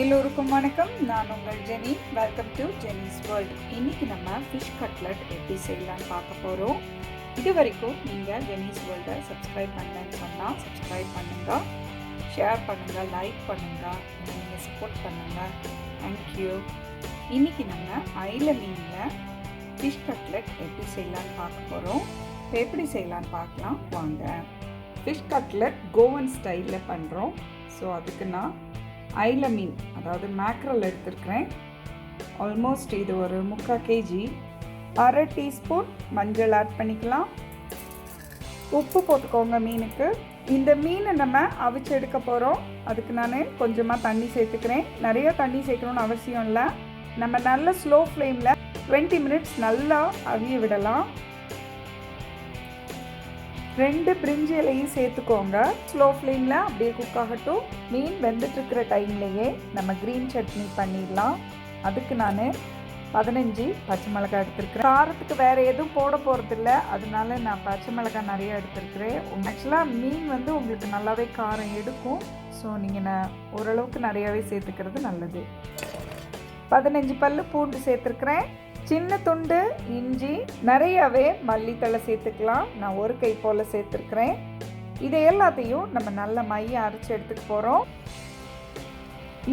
எல்லோருக்கும் வணக்கம். நான் உங்கள் Jenny. Welcome to Jenny's world. இன்னைக்கு நம்ம ஃபிஷ் கட்லட் எப்படி செய்யலாம்னு பார்க்க போகிறோம். இது வரைக்கும் நீங்கள் ஜெனிஸ் வேர்ல்டை சப்ஸ்கிரைப் பண்ணலன்னு சொன்னால் சப்ஸ்கிரைப் பண்ணுங்கள், ஷேர் பண்ணுங்கள், லைக் பண்ணுங்கள், நீங்கள் சப்போர்ட் பண்ணுங்கள். தேங்க்யூ. இன்றைக்கி நம்ம ஐல மீனில் ஃபிஷ் கட்லட் எப்படி செய்யலான்னு பார்க்க போகிறோம். இப்போ எப்படி செய்யலான்னு பார்க்கலாம் வாங்க. ஃபிஷ் கட்லட் கோவன் ஸ்டைலில் பண்ணுறோம். ஸோ அதுக்கு நான் ஐல மீன், அதாவது மேக்ரல் எடுத்துருக்கிறேன். ஆல்மோஸ்ட் இது ஒரு 3/4 kg. அரை டீஸ்பூன் மஞ்சள் ஆட் பண்ணிக்கலாம். உப்பு போட்டுக்கோங்க மீனுக்கு. இந்த மீனை நம்ம அவிச்சு எடுக்க போகிறோம். அதுக்கு நான் கொஞ்சமாக தண்ணி சேர்த்துக்கிறேன். நிறைய தண்ணி சேர்க்கணும்னு அவசியம் இல்லை. நம்ம நல்ல ஸ்லோ ஃப்ளேமில் 20 மினிட்ஸ் நல்லா அவிய விடலாம். 2 பிரிஞ்சி இலையும் சேர்த்துக்கோங்க. ஸ்லோ ஃப்ளேமில் அப்படியே குக் ஆகட்டும். மீன் வெந்துட்டுருக்கிற டைம்லேயே நம்ம க்ரீன் சட்னி பண்ணிடலாம். அதுக்கு நான் 15 பச்சை மிளகாய் எடுத்துருக்கிறேன். காரத்துக்கு வேறு எதுவும் போட போகிறதில்ல, அதனால நான் பச்சை மிளகாய் நிறைய எடுத்துருக்கிறேன். ஆக்சுவலாக மீன் உங்களுக்கு நல்லாவே காரம் எடுக்கும். ஸோ நீங்கள் ஓரளவுக்கு நிறையாவே சேர்த்துக்கிறது நல்லது. 15 பல்லு பூண்டு சேர்த்துருக்குறேன். சின்ன துண்டு இஞ்சி, நிறையவே மல்லித்தழை சேர்த்துக்கலாம். நான் 1 கை போல் சேர்த்துருக்குறேன். இதை எல்லாத்தையும் நம்ம நல்லா மைய அரைச்சி எடுத்துக்க போகிறோம்.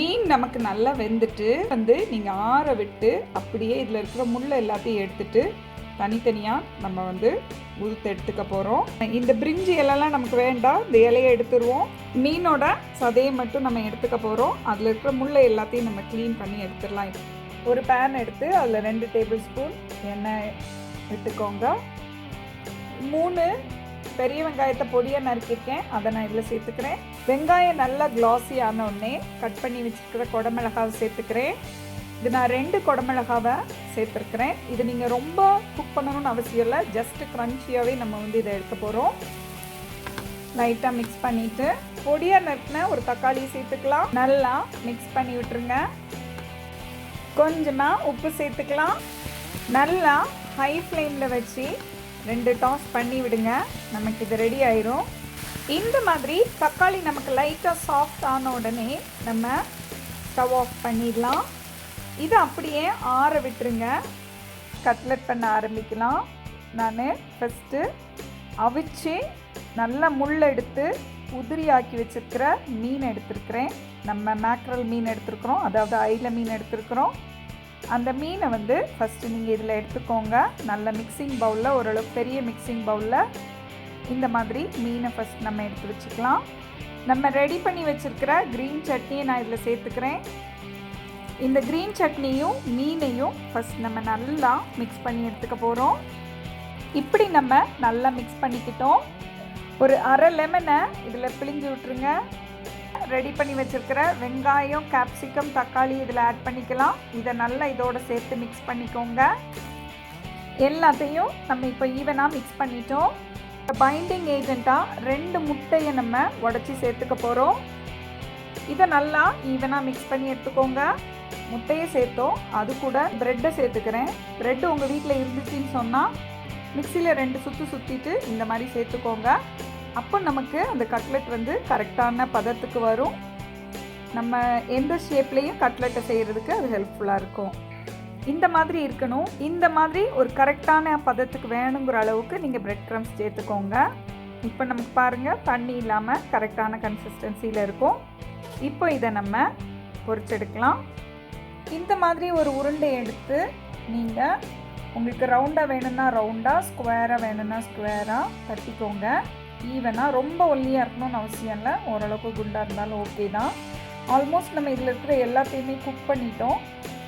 மீன் நமக்கு நல்லா வெந்துட்டு நீங்கள் ஆற விட்டு அப்படியே இதில் இருக்கிற முள்ளை எல்லாத்தையும் எடுத்துட்டு தனித்தனியாக நம்ம உதுத்து எடுத்துக்க போகிறோம். இந்த பிரிஞ்சி இலைலாம் நமக்கு வேண்டாம், இந்த இலையை எடுத்துருவோம். மீனோட சதையை மட்டும் நம்ம எடுத்துக்க போகிறோம். அதில் இருக்கிற முள்ளை எல்லாத்தையும் நம்ம க்ளீன் பண்ணி எடுத்துடலாம். ஒரு பேன் எடுத்து அதில் 2 டேபிள் ஸ்பூன் எண்ணெய் விட்டுக்கோங்க. 3 பெரிய வெங்காயத்தை பொடியாக நறுக்கியிருக்கேன், அதை நான் இதில் சேர்த்துக்கிறேன். வெங்காயம் நல்லா கிளாஸி ஆனோடனே கட் பண்ணி வச்சுருக்கிற குடமிளகாவை சேர்த்துக்கிறேன். இது நான் 2 குடமிளகாவை சேர்த்துருக்கிறேன். இது நீங்கள் ரொம்ப குக் பண்ணணும்னு அவசியம் இல்லை, ஜஸ்ட்டு க்ரன்ச்சியாகவே நம்ம இதை எடுக்க போகிறோம். லைட்டாக மிக்ஸ் பண்ணிவிட்டு பொடியாக நறுக்கின ஒரு தக்காளி சேர்த்துக்கலாம். நல்லா மிக்ஸ் பண்ணி விட்டுருங்க. கொஞ்சமாக உப்பு சேர்த்துக்கலாம். நல்லா ஹை ஃப்ளேமில் வச்சு 2 டாஸ் பண்ணி விடுங்க. நமக்கு இது ரெடி ஆயிரும். இந்த மாதிரி தக்காளி நமக்கு லைட்டாக சாஃப்ட் ஆன உடனே நம்ம ஸ்டவ் ஆஃப் பண்ணிடலாம். இது அப்படியே ஆற விட்டுருங்க. கட்லட் பண்ண ஆரம்பிக்கலாம். நான் ஃபஸ்ட்டு அவிச்சு நல்லா முள் எடுத்து உதிரியாக்கி வச்சுருக்கிற மீன் எடுத்துருக்கிறேன். நம்ம மேக்ரல் மீன் எடுத்துருக்குறோம், அதாவது ஐல மீன் எடுத்துருக்குறோம். அந்த மீனை ஃபஸ்ட்டு நீங்கள் இதில் எடுத்துக்கோங்க. நல்ல மிக்சிங் பவுலில், ஓரளவுக்கு பெரிய மிக்சிங் பவுலில் இந்த மாதிரி மீனை ஃபஸ்ட் நம்ம எடுத்து வச்சுக்கலாம். நம்ம ரெடி பண்ணி வச்சுருக்கிற க்ரீன் சட்னியை நான் இதில் சேர்த்துக்கிறேன். இந்த க்ரீன் சட்னியும் மீனையும் ஃபஸ்ட் நம்ம நல்லா மிக்ஸ் பண்ணி எடுத்துக்க போகிறோம். இப்படி நம்ம நல்லா மிக்ஸ் பண்ணிக்கிட்டோம். ஒரு அரை லெமனை இதில் பிழிஞ்சு விட்டுருங்க. ரெடி பண்ணி வச்சுருக்கிற வெங்காயம், கேப்சிகம், தக்காளி இதில் ஆட் பண்ணிக்கலாம். இதை நல்லா இதோடு சேர்த்து மிக்ஸ் பண்ணிக்கோங்க. எல்லாத்தையும் நம்ம இப்போ ஈவனாக மிக்ஸ் பண்ணிட்டோம். பைண்டிங் ஏஜெண்ட்டாக 2 முட்டையை நம்ம உடச்சி சேர்த்துக்க போகிறோம். இதை நல்லா ஈவனாக மிக்ஸ் பண்ணி எடுத்துக்கோங்க. முட்டையை சேர்த்தோம், அது கூட ப்ரெட்டை சேர்த்துக்கிறேன். ப்ரெட்டு உங்கள் வீட்டில் இருந்துச்சுன்னு சொன்னால் மிக்சியில் 2 சுற்று சுற்றிட்டு இந்த மாதிரி சேர்த்துக்கோங்க. அப்போ நமக்கு அந்த கட்லெட் கரெக்டான பதத்துக்கு வரும். நம்ம எந்த ஷேப்லேயும் கட்லெட்டை செய்கிறதுக்கு அது ஹெல்ப்ஃபுல்லாக இருக்கும். இந்த மாதிரி இருக்கணும். இந்த மாதிரி ஒரு கரெக்டான பதத்துக்கு வேணுங்கிற அளவுக்கு நீங்கள் பிரெட் க்ரம்ஸ் சேர்த்துக்கோங்க. இப்போ நமக்கு பாருங்கள், தண்ணி இல்லாமல் கரெக்டான கன்சிஸ்டன்சியில் இருக்கும். இப்போ இதை நம்ம பொரிச்செடுக்கலாம். இந்த மாதிரி ஒரு உருண்டை எடுத்து நீங்கள் உங்களுக்கு ரவுண்டாக வேணும்னா ரவுண்டாக, ஸ்கொயராக வேணும்னா ஸ்கொயராக தட்டிக்கோங்க. ஈவனாக ரொம்ப ஒல்லியாக இருக்கணும்னு அவசியம் இல்லை, ஓரளவுக்கு குண்டாக இருந்தாலும் ஓகே தான். ஆல்மோஸ்ட் நம்ம இதில் இருக்கிற எல்லாத்தையுமே குக் பண்ணிட்டோம்.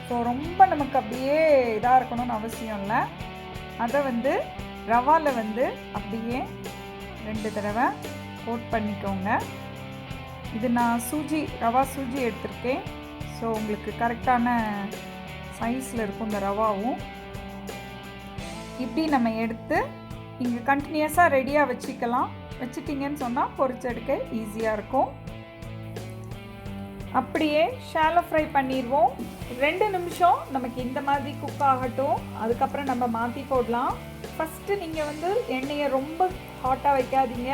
ஸோ ரொம்ப நமக்கு அப்படியே இதாக இருக்கணும்னு அவசியம் இல்லை. அதை ரவாவில் அப்படியே 2 தடவை கோட் பண்ணிக்கோங்க. இது நான் ரவா சூஜி எடுத்திருக்கேன். ஸோ உங்களுக்கு கரெக்டான சைஸில் இருக்கும் இந்த ரவாவும். இப்படி நம்ம எடுத்து இங்கே கண்டினியூஸாக ரெடியாக வச்சுக்கலாம். வச்சுட்டிங்கன்னு சொன்னால் பொரிச்செடுக்க ஈஸியாக இருக்கும். அப்படியே ஷாலோ ஃப்ரை பண்ணிடுவோம். 2 நிமிஷம் நமக்கு இந்த மாதிரி குக் ஆகட்டும். அதுக்கப்புறம் நம்ம மாற்றி போடலாம். ஃபஸ்ட்டு நீங்கள் எண்ணெயை ரொம்ப ஹாட்டாக வைக்காதீங்க.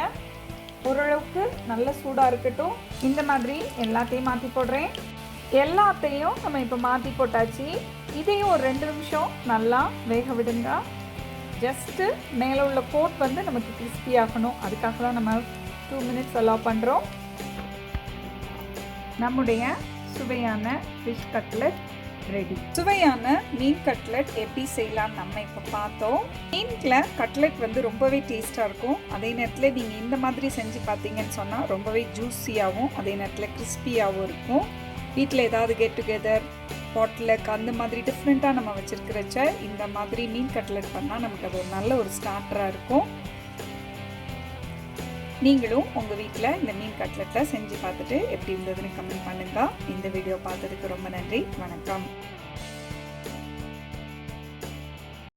ஓரளவுக்கு நல்ல சூடாக இருக்கட்டும். இந்த மாதிரி எல்லாத்தையும் மாற்றி போடுறேன். எல்லாத்தையும் நம்ம இப்போ மாற்றி போட்டாச்சு. இதையும் ஒரு 2 நிமிஷம் நல்லா வேக விடுங்க. ஜஸ்ட்டு மேலே உள்ள கோட் வந்து நமக்கு கிறிஸ்பி ஆகணும். அதுக்காக தான் நம்ம 2 மினிட்ஸ் அலோவ் பண்ணுறோம். நம்முடைய சுவையான ஃபிஷ் கட்லெட் ரெடி. சுவையான மீன் கட்லெட் எப்படி செய்யலாம் நம்ம இப்போ பார்த்தோம். மீனில் கட்லெட் வந்து ரொம்பவே டேஸ்ட்டாக இருக்கும். அதே நேரத்தில் நீங்கள் இந்த மாதிரி செஞ்சு பார்த்தீங்கன்னு சொன்னால் ரொம்பவே ஜூஸியாகவும் அதே நேரத்தில் கிறிஸ்பியாகவும் இருக்கும். வீட்டில் ஏதாவது கெட் டுகெதர், பாட்லக் அந்த மாதிரி டிஃப்ரெண்ட்டாக நம்ம வச்சுருக்கிறச்ச இந்த மாதிரி மீன் கட்லெட் பண்ணால் நமக்கு அது ஒரு நல்ல ஒரு ஸ்டார்டராக இருக்கும். நீங்களும் உங்கள் வீட்டில் இந்த மீன் கட்லெட்டில் செஞ்சு பார்த்துட்டு எப்படி இருந்ததுன்னு கமெண்ட் பண்ணுங்கள். இந்த வீடியோ பார்த்ததுக்கு ரொம்ப நன்றி. வணக்கம்.